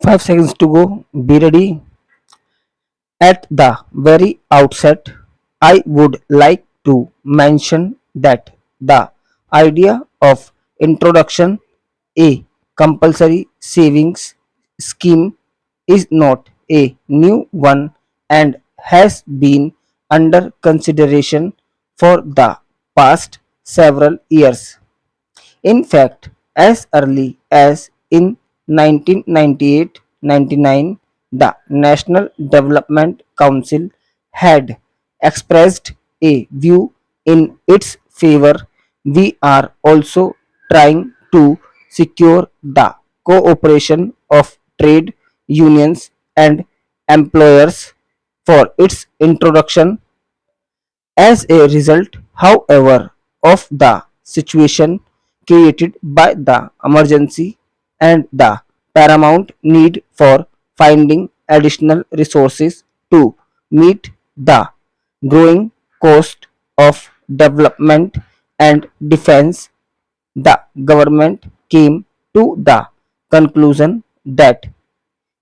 5 seconds to go. Be ready. At the very outset, I would like to mention that the idea of introduction a compulsory savings scheme is not a new one and has been under consideration for the past several years. In fact, as early as in 1998-99, the National Development Council had expressed a view in its favor. We are also trying to secure the cooperation of trade unions and employers for its introduction. As a result, however, of the situation created by the emergency and the paramount need for finding additional resources to meet the growing cost of development and defense, the government came to the conclusion that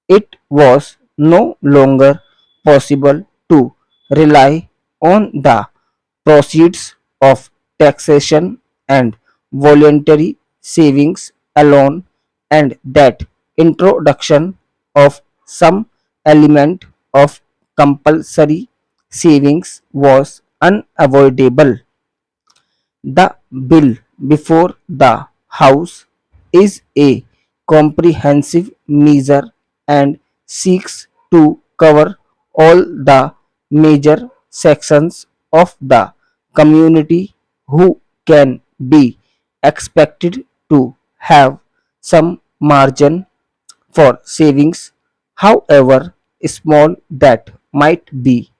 it was no longer possible to rely on the proceeds of taxation and voluntary savings alone, and that introduction of some element of compulsory savings was unavoidable. The bill before the House is a comprehensive measure and seeks to cover all the major sections of the community who can be expected to have some margin for savings, however small that might be.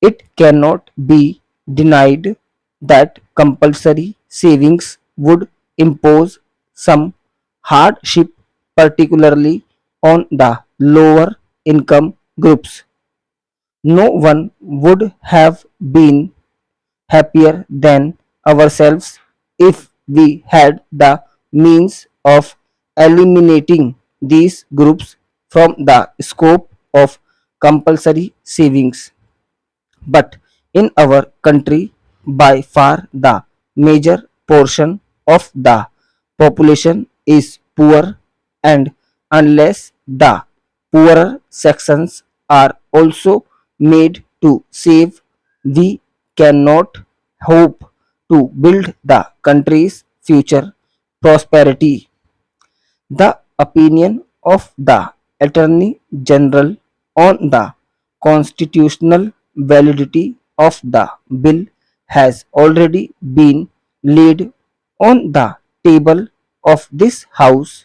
It cannot be denied that compulsory savings would impose some hardship, particularly on the lower income groups. No one would have been happier than ourselves if we had the means of eliminating these groups from the scope of compulsory savings. But in our country, by far the major portion of the population is poor, and unless the poorer sections are also made to save, we cannot hope to build the country's future prosperity. The opinion of the Attorney General on the constitutional validity of the bill has already been laid on the table of this House.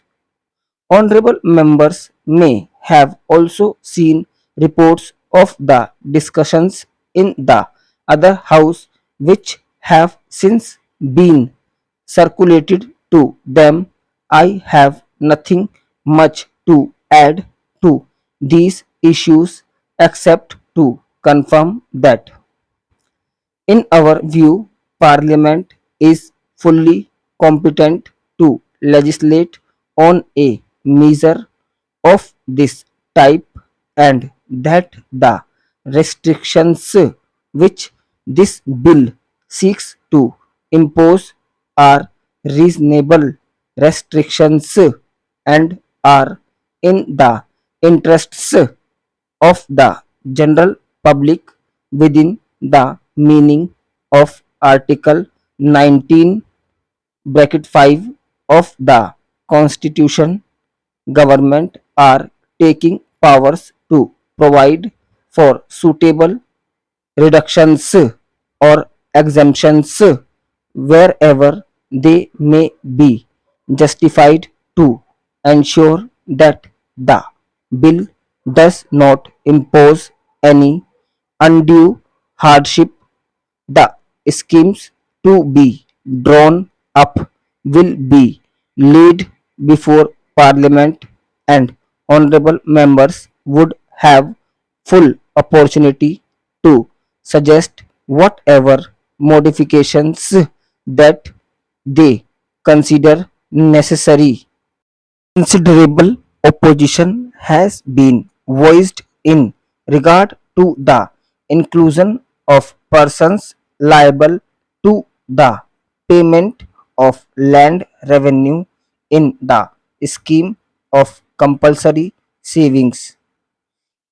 Honorable members may have also seen reports of the discussions in the other House which have since been circulated to them. I have nothing much to add to these issues except to confirm that in our view, Parliament is fully competent to legislate on a measure of this type, and that the restrictions which this bill seeks to impose are reasonable restrictions and are in the interests of the general public within the meaning of Article 19 bracket 5 of the Constitution. Government are taking powers to provide for suitable reductions or exemptions wherever they may be justified to ensure that the bill does not impose any undue hardship. The schemes to be drawn up will be laid before Parliament, and honorable members would have full opportunity to suggest whatever modifications that they consider necessary. Considerable opposition has been voiced in regard to the inclusion of persons liable to the payment of land revenue in the scheme of compulsory savings.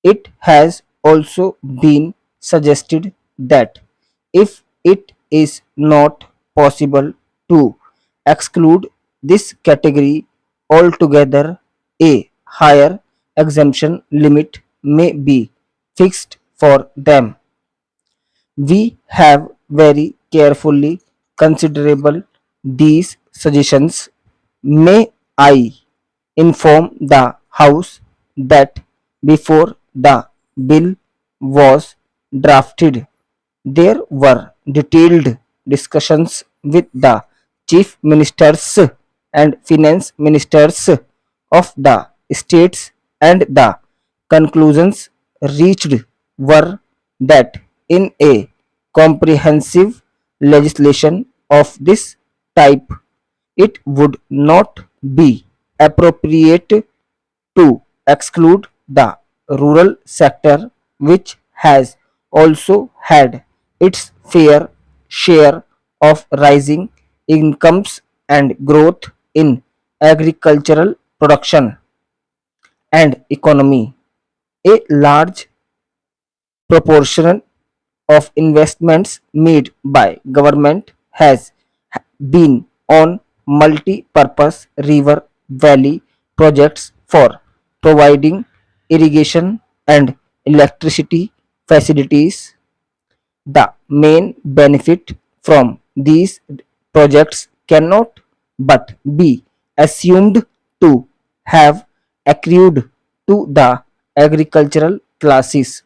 It has also been suggested that if it is not possible to exclude this category altogether, a higher exemption limit may be fixed for them. We have very carefully considerable these suggestions. May I inform the House that before the bill was drafted, there were detailed discussions with the chief ministers and finance ministers of the states, and the conclusions reached were that in a comprehensive legislation of this type, it would not be appropriate to exclude the rural sector, which has also had its fair share of rising incomes and growth in agricultural production and economy. A large proportion of investments made by government has been on multi-purpose river valley projects for providing irrigation and electricity facilities. The main benefit from these projects cannot but be assumed to have accrued to the agricultural classes.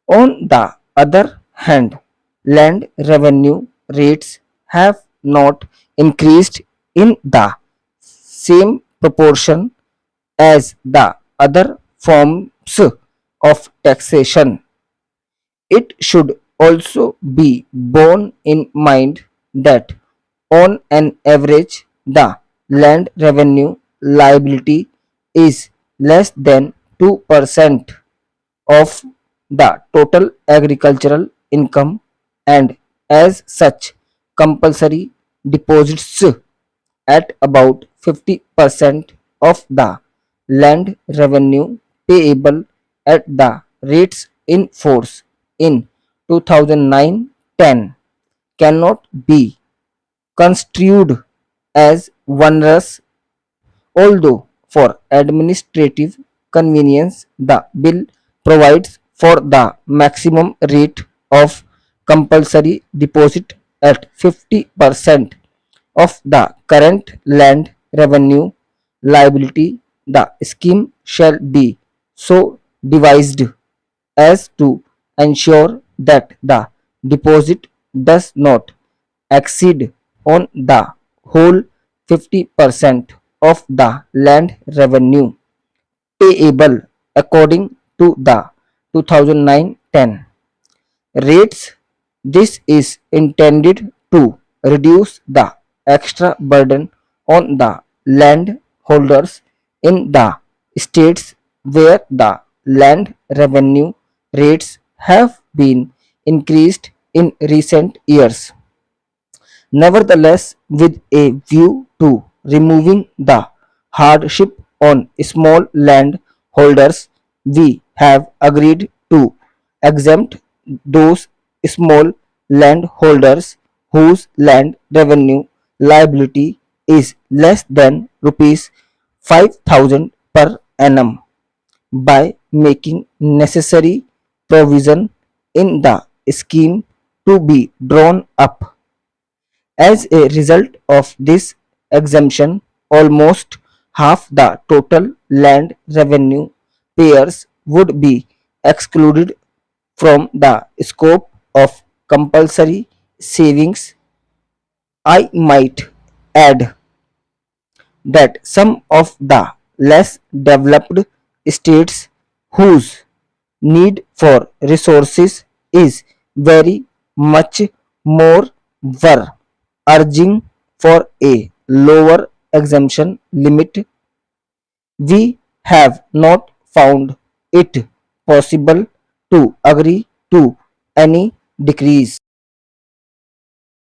On the other hand, land revenue rates have not increased in the same proportion as the other forms of taxation. It should also be borne in mind that on an average the land revenue liability is less than 2% of the total agricultural income, and as such compulsory deposits at about 50% of the land revenue payable at the rates in force in 2009-10 cannot be construed as onerous. Although for administrative convenience the bill provides for the maximum rate of compulsory deposit at 50% of the current land revenue liability, the scheme shall be so devised as to ensure that the deposit does not exceed on the whole 50% of the land revenue payable according to the 2009-10 rates. This is intended to reduce the extra burden on the landholders in the states where the land revenue rates have been increased in recent years. Nevertheless, with a view to removing the hardship on small landholders, we have agreed to exempt those small landholders whose land revenue liability is less than rupees 5,000 per annum by making necessary provision in the scheme to be drawn up. As a result of this exemption, almost half the total land revenue payers would be excluded from the scope of compulsory savings. I might add that some of the less developed states whose need for resources is very much more were urging for a lower exemption limit. We have not found it possible to agree to any decrease.